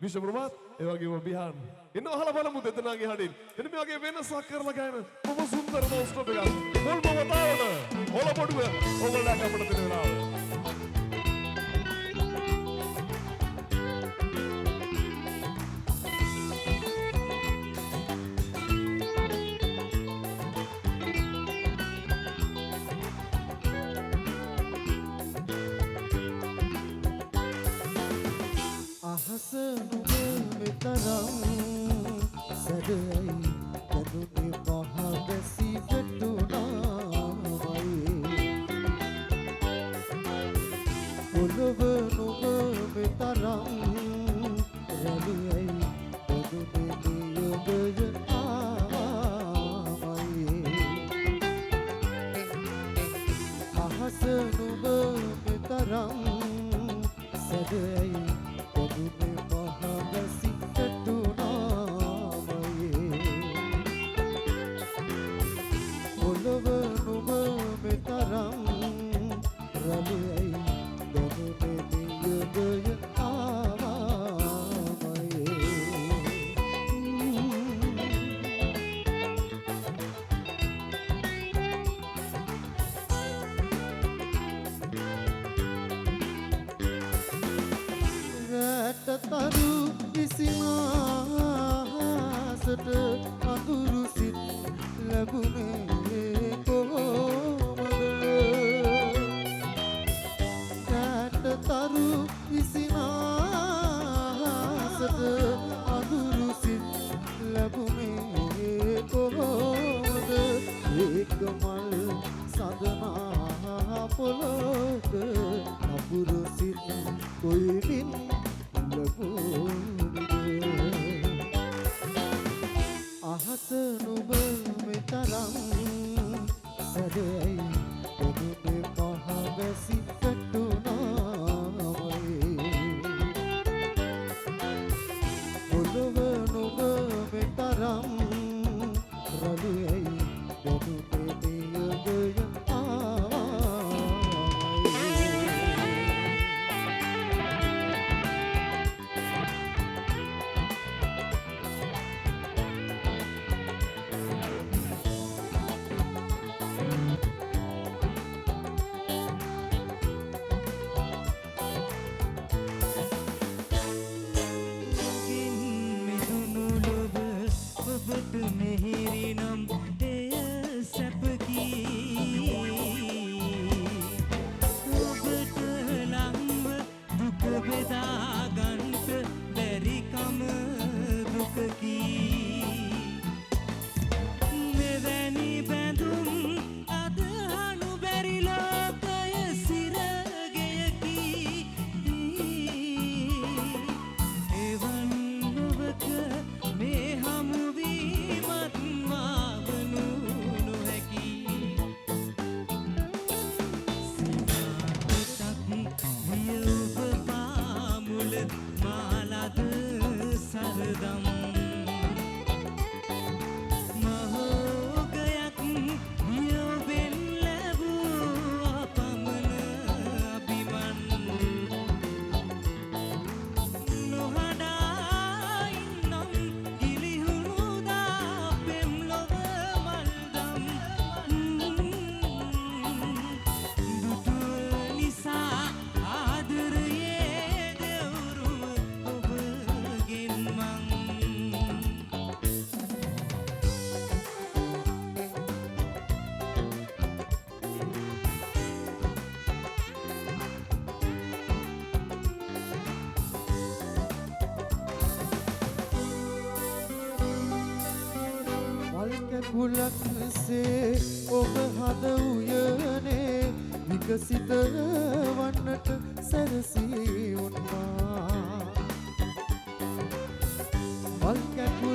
විශ්වප්‍රභාත් ඒ වගේම බිහාන් එන්න අහලා බලමු දෙදෙනාගේ හඬින් මෙන්න මේ වගේ වෙනසක් කරලා ගායන බොහොම සුන්දර මොස්ටොප් එකක් මුල්ම වතාවට ඔල පොඩුව ඔයගොල්ලෝ අපිට දෙන වෙලාව අහස නුඹ මෙතරම් සැදයි කඳුනේ මහ වැසි වැටුණාමයි පොළොව නුඹ මෙතරම් රැළියයි කඳුනේ නියොබය ආමයි අහස නුඹ මෙතරම් සැදයි තරු ඉසිමාසට අඳුරු සිත් ලැබුණේ කොහොමද රැට තරු ඉසිමාසට අඳුරු සිත් ලැබුණේ කොහොමද ඒක මල් සඳනා පොළොක අඳුරු සිත් කොයිමින් අහස නුඹ මෙතරම් සැදයි පොදුනේ මහ වැසි වැටුණාමයි පොළොව නුඹ මෙතරම් රළුයි පොදුනේ නියොබය මෙහිරිනම් එය සැපකි ඔබට ලංව දුක බෙදාගන්ට බැරිකම දුකකි මෙවැනි බැඳුම් අදහනු බැරි ලෝකය සිරගෙයකි එවන් නොවක මේ හමුවීමත් මාවනු නොහැකි සිනාටක් විය ඔබ පාමුල මාලද සරදම් මහෝගයක් විය ඔබෙන් ලැබූ අපමණ අභිමන් නොහඩා ඉන්නම් ගිලිහුණුදා පෙම් ලොව මල්දම් දුටුව නිසා ආදරයේ දෙවුරුම ඔබගෙන් මං කුලක්සේ ඔබ හද උයනේ විකසිත වන්නට සැරසී උන්නා මල් කැකුලක්